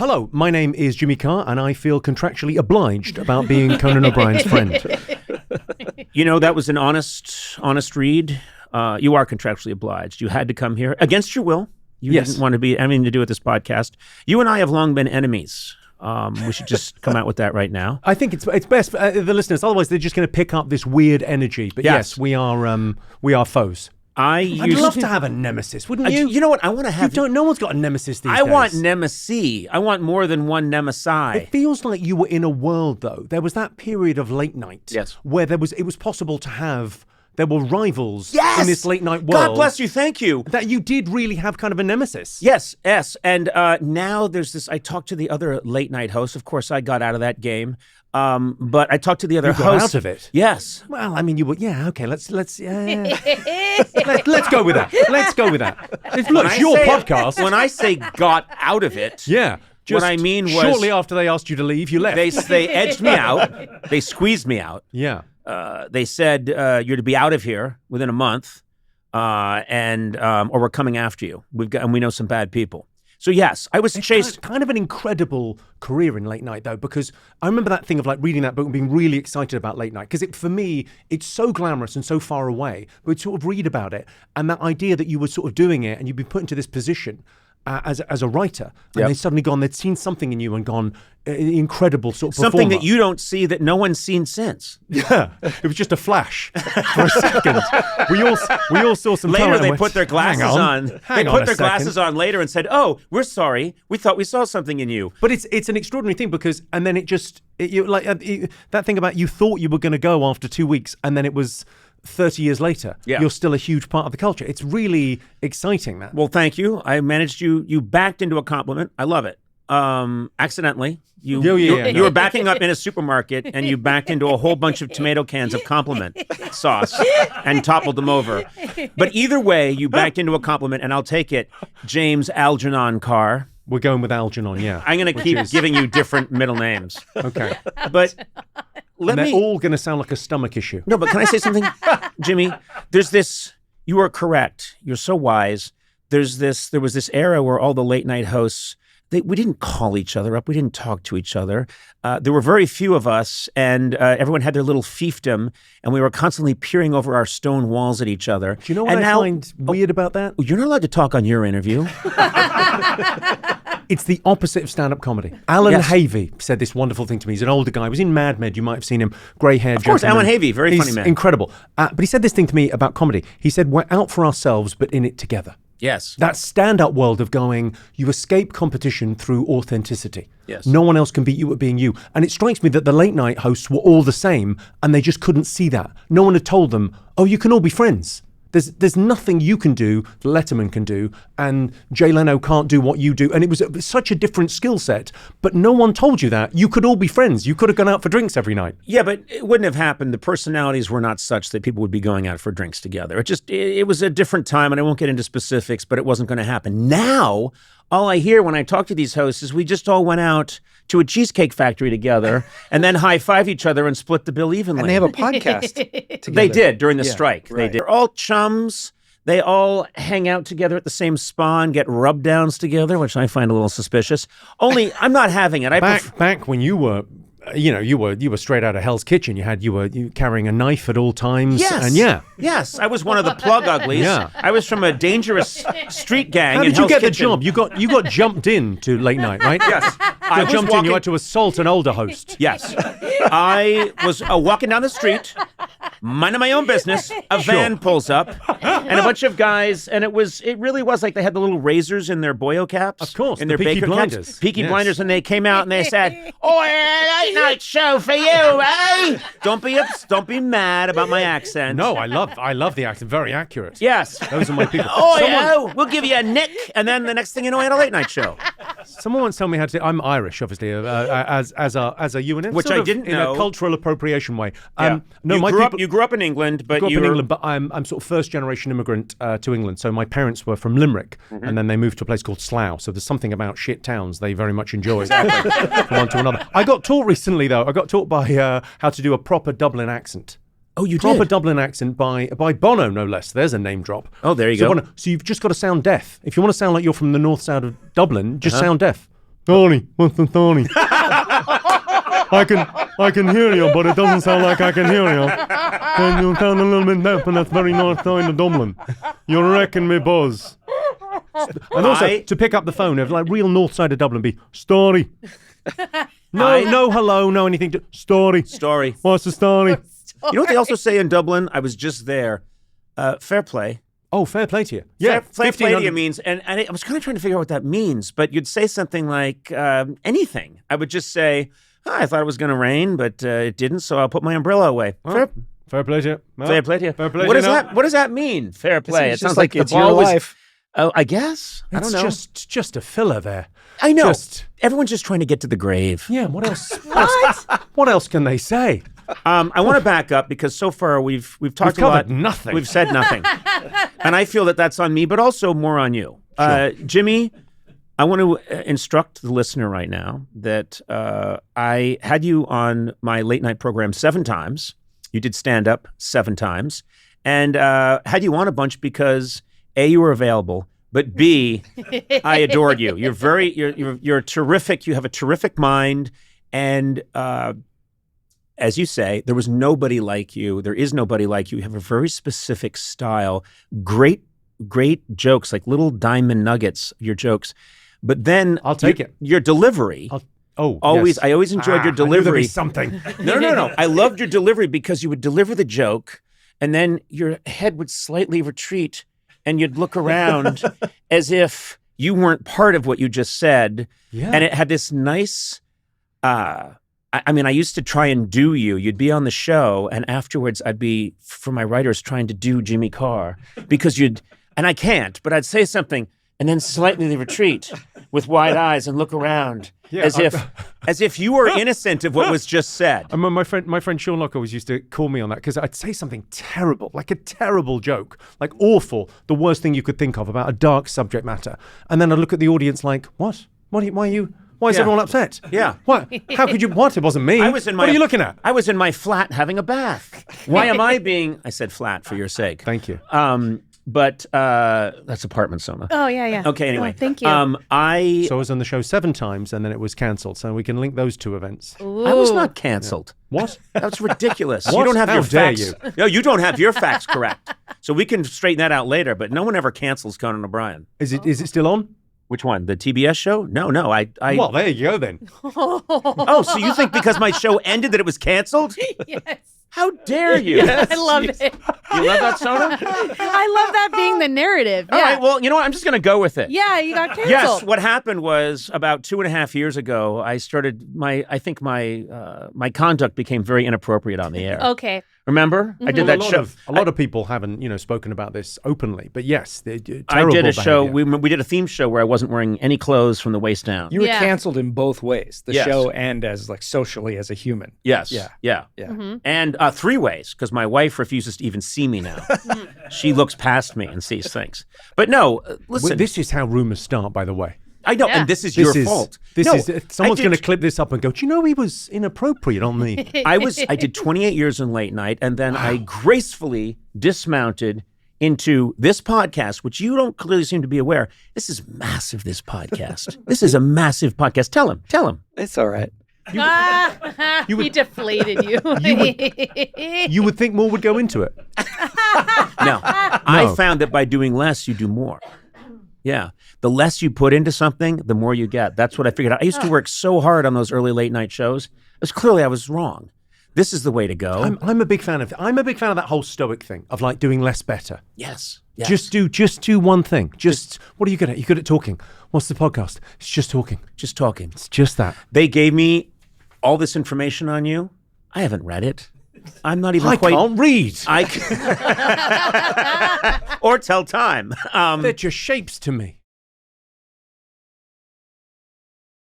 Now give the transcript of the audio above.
Hello, my name is Jimmy Carr, and I feel contractually obliged about being Conan O'Brien's friend. You know, that was an honest read. You are contractually obliged. You had to come here against your will. You didn't want to be anything to do with this podcast. You and I have long been enemies. We should just come out with that right now. I think it's best for the listeners. Otherwise, they're just going to pick up this weird energy. But yes, we are foes. I'd love to have a nemesis, wouldn't you? You know what? I want to have. No one's got a nemesis these days. I want nemesis. I want more than one nemesi. It feels like you were in a world, though. There was that period of late night, where it was possible to have. There were rivals in this late night world. God bless you. Thank you. That you did really have kind of a nemesis. Yes. And now there's this. I talked to the other late night hosts. Of course, I got out of that game. But I talked to the other hosts. You got out of it? Yes. Well, I mean, you were. Yeah. Okay. Let's go with that. Let's go with that. Look, it's your podcast. When I say got out of it. Yeah. What I mean was, shortly after they asked you to leave, you left. They edged me out. They squeezed me out. Yeah. They said you're to be out of here within a month, or we're coming after you. We know some bad people. So yes, I was chased. Kind of an incredible career in late night, though, because I remember that thing of like reading that book and being really excited about late night, because for me it's so glamorous and so far away. We'd sort of read about it, and that idea that you were sort of doing it and you'd be put into this position. As a writer, and they'd suddenly gone, they'd seen something in you and gone, incredible sort of something performer. that you don't see that no one's seen since. Yeah, it was just a flash for a second. We all saw some later. Talent they put their glasses on. They put their glasses on later and said, "Oh, we're sorry. We thought we saw something in you." But it's an extraordinary thing because, and then that thing about you thought you were going to go after 2 weeks, and then it was 30 years later, you're still a huge part of the culture. It's really exciting, that. Well, thank you. I managed you backed into a compliment. I love it. Accidentally. You were backing up in a supermarket and you backed into a whole bunch of tomato cans of compliment sauce and toppled them over. But either way, you backed into a compliment, and I'll take it. James Algernon Carr. We're going with Algernon, yeah. I'm going to keep giving you different middle names. Okay. But they're all going to sound like a stomach issue. No, but can I say something, Jimmy? There's this, you are correct. You're so wise. There was this era where all the late night hosts, we didn't call each other up. We didn't talk to each other. There were very few of us, and everyone had their little fiefdom, and we were constantly peering over our stone walls at each other. Do you know what I find weird about that? You're not allowed to talk on your interview. It's the opposite of stand-up comedy. Alan Havey said this wonderful thing to me. He's an older guy. He was in Mad Men. You might have seen him. Grey-haired Of course, gentleman. Alan Havey, very funny man. Incredible. But he said this thing to me about comedy. He said, we're out for ourselves, but in it together. Yes. That stand-up world of going, you escape competition through authenticity. Yes. No one else can beat you at being you. And it strikes me that the late night hosts were all the same, and they just couldn't see that. No one had told them, oh, you can all be friends. There's nothing you can do that Letterman can do, and Jay Leno can't do what you do. And it was such a different skill set, but no one told you that. You could all be friends. You could have gone out for drinks every night. Yeah, but it wouldn't have happened. The personalities were not such that people would be going out for drinks together. It was a different time, and I won't get into specifics, but it wasn't going to happen. Now, all I hear when I talk to these hosts is we just all went out to a cheesecake factory together and then high-five each other and split the bill evenly. And they have a podcast together. They did during the strike. Right. They did. They're all chums. They all hang out together at the same spa and get rub downs together, which I find a little suspicious. Only I'm not having it. Back when you were, you were straight out of Hell's Kitchen. You were carrying a knife at all times. Yes. And yes, I was one of the plug uglies. Yeah. I was from a dangerous street gang. How did you get the Kitchen. job? You got jumped in to late night, right? Yes. You jumped in. You had to assault an older host. Yes. I was walking down the street, minding my own business. A van pulls up, and a bunch of guys, and it really was like they had the little razors in their boyo caps. Of course, in the their Peaky baker Blinders. caps. Peaky Blinders, and they came out and they said, "Oh, late night show for you, eh? Don't be mad about my accent." No, I love the accent. Very accurate. Yes. Those are my people. We'll give you a nick, and then the next thing you know, I had a late night show. Someone once told me how to. I'm Irish, obviously, as a UNN, which I didn't know. In a cultural appropriation way. No, you grew up in England, but I'm sort of first generation immigrant to England. So my parents were from Limerick, and then they moved to a place called Slough. So there's something about shit towns they very much enjoy from one to another. I got taught recently, though. I got taught by how to do a proper Dublin accent. Oh, you did? Proper Dublin accent by Bono, no less. There's a name drop. Oh, there you go. So you've just got to sound deaf. If you want to sound like you're from the north side of Dublin, just sound deaf. Tony, what's the Tony? I can hear you, but it doesn't sound like I can hear you. And you sound a little bit deaf, and that's very north side of Dublin. You're wrecking me buzz. And also, to pick up the phone, of like real north side of Dublin, be story. No hello, no anything. Story. What's the story? You know what they also say in Dublin? I was just there. Fair play. Oh, fair play to you. Yeah, fair play to you means, and I was kind of trying to figure out what that means, but you'd say something like anything. I would just say, I thought it was going to rain, but it didn't, so I'll put my umbrella away. Oh, fair play to you. Well, fair play to you. Fair play What to does you. that? What does that mean? Fair play. It sounds like the it's your ball was. life. Oh, I guess. I don't know. It's just a filler there. I know. Everyone's just trying to get to the grave. Yeah. What else? What else can they say? I want to back up because so far we've talked a lot. Nothing. We've said nothing, and I feel that that's on me, but also more on you, Jimmy. I want to instruct the listener right now that I had you on my late night program 7 times. You did stand up 7 times, and had you on a bunch because A, you were available, but B, I adored you. You're terrific. You have a terrific mind, and as you say, there was nobody like you. There is nobody like you. You have a very specific style. Great jokes, like little diamond nuggets. Your jokes. But then I'll take it. Your delivery. Yes. I always enjoyed your delivery. I knew there'd be something. No. I loved your delivery because you would deliver the joke, and then your head would slightly retreat, and you'd look around as if you weren't part of what you just said. Yeah. And it had this nice. I mean, I used to try and do you. You'd be on the show, and afterwards, I'd be for my writers trying to do Jimmy Carr because and I can't, but I'd say something. And then slightly retreat with wide eyes and look around as if you were innocent of what was just said. And my friend Sean Locke always used to call me on that because I'd say something terrible, like a terrible joke, like awful, the worst thing you could think of about a dark subject matter. And then I'd look at the audience like, what? Why is everyone upset? Yeah. What? How could you? What? It wasn't me. What are you looking at? I was in my flat having a bath. Why am I being? I said flat for your sake. Thank you. But that's apartment, Sona. Oh, yeah. Okay, anyway. Oh, thank you. So I was on the show 7 times and then it was cancelled. So we can link those 2 events. Ooh. I was not canceled. Yeah. What? That's ridiculous. What? You don't have How your dare facts. you? No, you don't have your facts correct. So we can straighten that out later, but no one ever cancels Conan O'Brien. Is it still on? Which one? The TBS show? No. Well, there you go then. Oh, so you think because my show ended that it was canceled? Yes. How dare you? Yes, I love it. You love that, Sona? I love that being the narrative. Yeah. All right, well, you know what? I'm just going to go with it. Yeah, you got canceled. Yes, what happened was about 2.5 years ago, I started my conduct became very inappropriate on the air. Okay. Remember? I did that show. A lot of people haven't, spoken about this openly, but yes, I did a show. We did a theme show where I wasn't wearing any clothes from the waist down. You were canceled in both ways, the Yes. show and as socially as a human. Yes. Yeah. Mm-hmm. And 3 ways, because my wife refuses to even see me now. She looks past me and sees things. But no, listen. This is how rumors start, by the way. I know, Yeah. and this is your fault. Someone's going to clip this up and go, do you know he was inappropriate on the... I did 28 years in late night, and then I gracefully dismounted into this podcast, which you don't clearly seem to be aware. This is massive, this podcast. This is a massive podcast. Tell him. It's all right. He deflated you. You would think more would go into it. No. I found that by doing less, you do more. Yeah. The less you put into something, the more you get. That's what I figured out. I used to work so hard on those early late night shows. Clearly I was wrong. This is the way to go. I'm a big fan of that whole stoic thing of like doing less better. Yes. Just do one thing. What are you good at? You're good at talking. What's the podcast? It's just talking. Just talking. It's just that. They gave me all this information on you. I haven't read it. I'm not even I can't read. or tell time. They're just shapes to me.